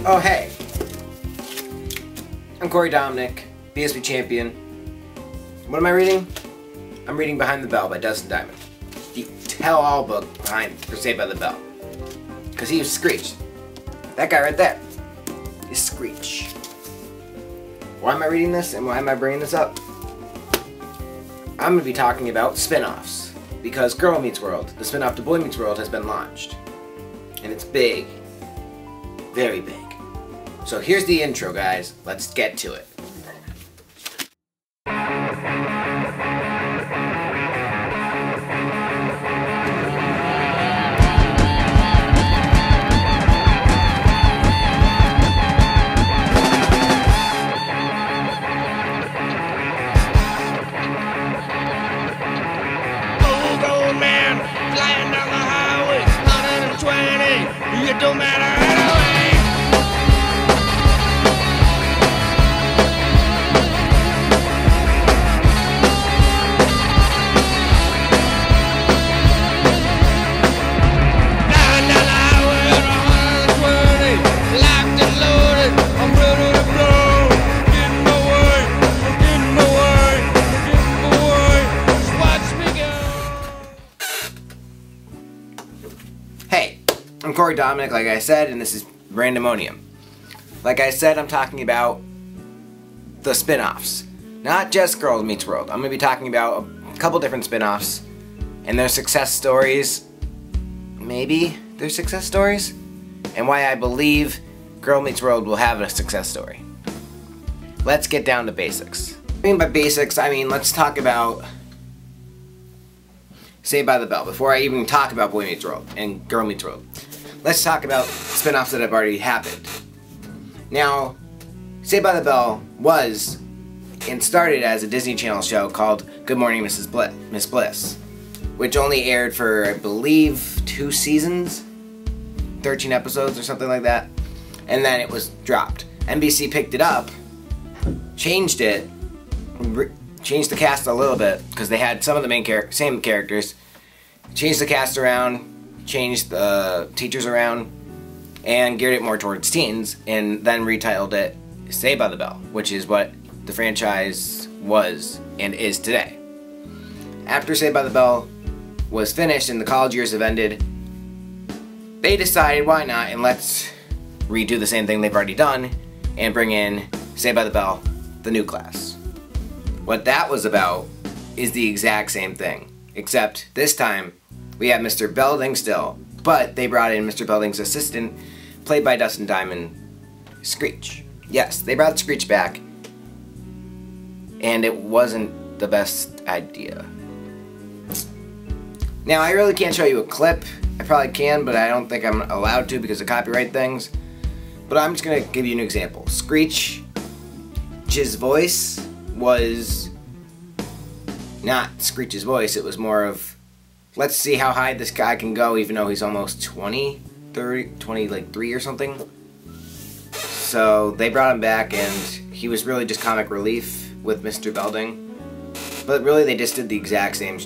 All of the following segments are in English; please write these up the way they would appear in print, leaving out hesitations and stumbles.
Oh hey, I'm Cory Dominic, BSB champion. What am I reading? I'm reading Behind the Bell by Dustin Diamond. The tell-all book behind for Saved by the Bell. Because he was Screech. That guy right there is Screech. Why am I reading this and why am I bringing this up? I'm going to be talking about spin-offs. Because Girl Meets World, the spin-off to Boy Meets World, has been launched. And it's big. Very big. So here's the intro, guys. Let's get to it. Old man flying down the highway, 120. It don't matter anyway. Down the highway at 120, locked and loaded. I'm ready to blow. Getting away, getting away, getting away. Just watch me go. Hey, I'm Cory Dominic, like I said, and this is Randomonium. Like I said, I'm talking about the spin-offs. Not just Girl Meets World. I'm going to be talking about a couple different spin-offs and their success stories. Maybe their success stories? And why I believe Girl Meets World will have a success story. Let's get down to basics. What I mean by basics, I mean let's talk about Saved by the Bell. Before I even talk about Boy Meets World and Girl Meets World, let's talk about spin-offs that have already happened. Now, Saved by the Bell was and started as a Disney Channel show called Good Morning Miss Bliss, which only aired for, I believe, 2 seasons, 13 episodes or something like that, and then it was dropped. NBC picked it up, changed it, changed the cast a little bit because they had some of the same characters, changed the cast around, changed the teachers around, and geared it more towards teens, and then retitled it Saved by the Bell, which is what the franchise was and is today. After Saved by the Bell was finished and the college years have ended, they decided why not, and let's redo the same thing they've already done and bring in Saved by the Bell, the new class. What that was about is the exact same thing, except this time we have Mr. Belding still, but they brought in Mr. Belding's assistant, played by Dustin Diamond, Screech. Yes, they brought Screech back, and it wasn't the best idea. Now, I really can't show you a clip. I probably can, but I don't think I'm allowed to because of copyright things. But I'm just going to give you an example. Screech's voice was not Screech's voice. It was more of, let's see how high this guy can go even though he's almost 23 or something. So they brought him back and he was really just comic relief with Mr. Belding. But really they just did the exact same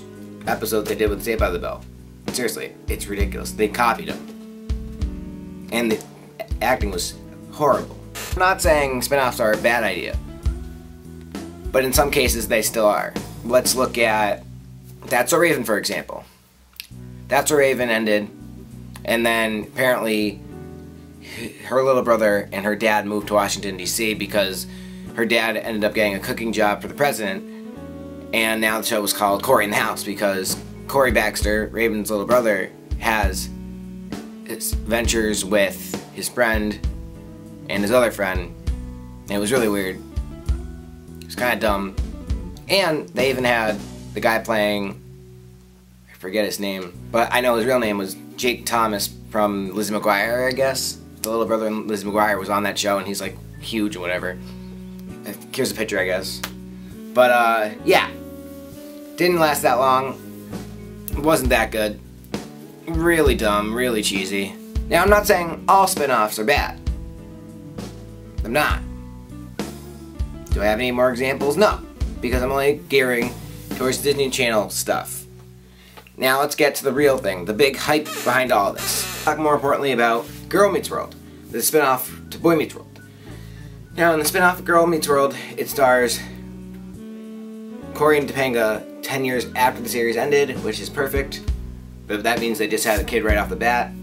episode they did with Saved by the Bell. Seriously, it's ridiculous. They copied him. And the acting was horrible. I'm not saying spin-offs are a bad idea, but in some cases they still are. Let's look at That's So Raven, for example. That's So Raven ended, and then apparently her little brother and her dad moved to Washington, D.C. because her dad ended up getting a cooking job for the president, and now the show was called Cory in the House because Cory Baxter, Raven's little brother, has his ventures with his friend and his other friend, and it was really weird. It was kind of dumb. And they even had the guy playing, I forget his name, but I know his real name was Jake Thomas from Lizzie McGuire, I guess. The little brother in Lizzie McGuire was on that show, and he's like huge and whatever. Here's a picture, I guess. But yeah, didn't last that long. It wasn't that good. Really dumb, really cheesy. Now, I'm not saying all spin-offs are bad. I'm not. Do I have any more examples? No, because I'm only gearing towards Disney Channel stuff. Now let's get to the real thing, the big hype behind all of this. Talk more importantly about Girl Meets World. the spinoff to Boy Meets World. Now, in the spinoff of Girl Meets World, it stars Cory and Topanga 10 years after the series ended, which is perfect. But that means they just had a kid right off the bat.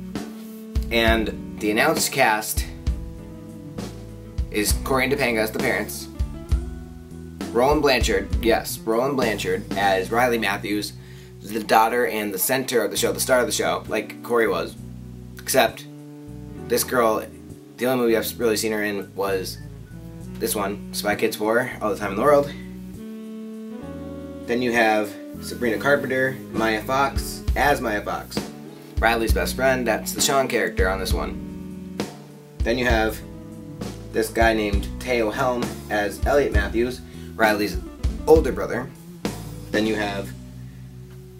And the announced cast is Cory and Topanga as the parents. Roland Blanchard, yes, Roland Blanchard as Riley Matthews, the daughter and the center of the show, the star of the show, like Cory was. Except, this girl, the only movie I've really seen her in was this one, Spy Kids 4, All the Time in the World. Then you have Sabrina Carpenter, Maya Fox, as Maya Fox. Riley's best friend, that's the Sean character on this one. Then you have this guy named Teo Helm as Elliot Matthews, Riley's older brother. Then you have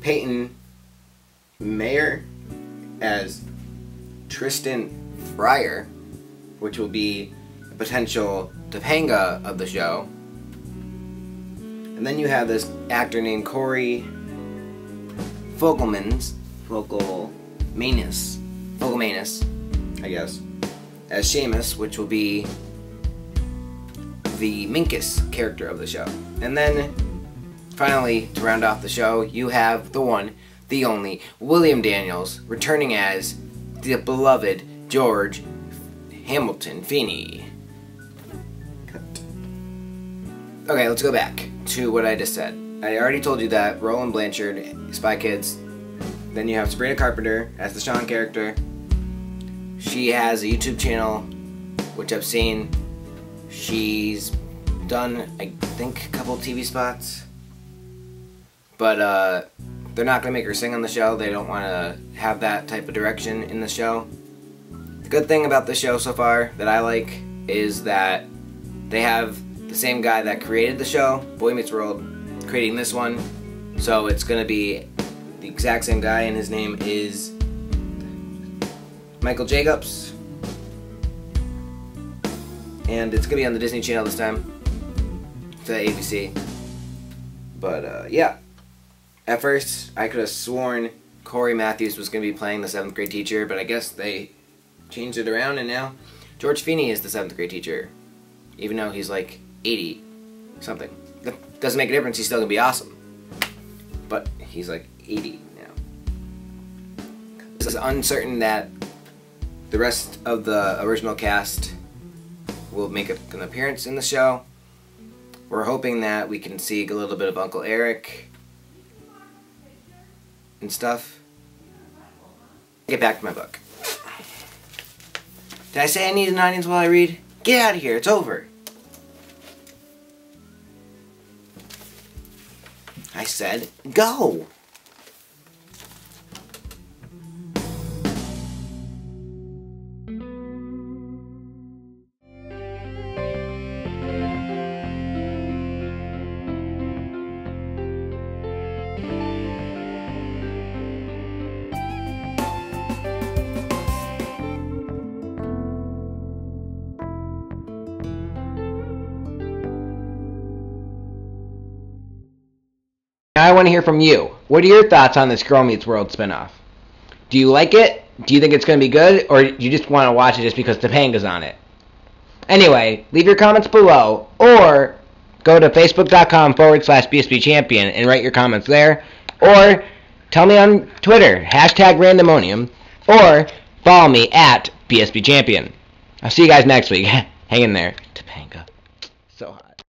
Peyton Mayer as Tristan Fryer, which will be a potential Topanga of the show. And then you have this actor named Cory Fogelmanus, I guess, as Seamus, which will be the Minkus character of the show. And then, finally, to round off the show, you have the one, the only, William Daniels, returning as the beloved George Hamilton Feeney. Okay, let's go back to what I just said. I already told you that Roland Blanchard, Spy Kids. Then you have Sabrina Carpenter as the Sean character. She has a YouTube channel, which I've seen. She's done, I think, a couple TV spots. But they're not going to make her sing on the show. They don't want to have that type of direction in the show. The good thing about the show so far that I like is that they have the same guy that created the show, Boy Meets World, creating this one. So it's going to be the exact same guy, and his name is Michael Jacobs. And it's going to be on the Disney Channel this time, to ABC. But yeah, at first I could have sworn Cory Matthews was going to be playing the 7th grade teacher, but I guess they changed it around, and now George Feeney is the 7th grade teacher, even though he's like 80 something. That doesn't make a difference, he's still going to be awesome. But he's like 80 now. It's uncertain that the rest of the original cast will make an appearance in the show. We're hoping that we can see a little bit of Uncle Eric and stuff. Get back to my book. Did I say I need an onions while I read? Get out of here, it's over. I said, go! Now I want to hear from you. What are your thoughts on this Girl Meets World spinoff? Do you like it? Do you think it's going to be good? Or you just want to watch it just because Topanga's on it? Anyway, leave your comments below, or go to facebook.com/BSBChampion and write your comments there. Or tell me on Twitter, #Randomonium, or follow me at BSBChampion. I'll see you guys next week. Hang in there. Topanga. So hot.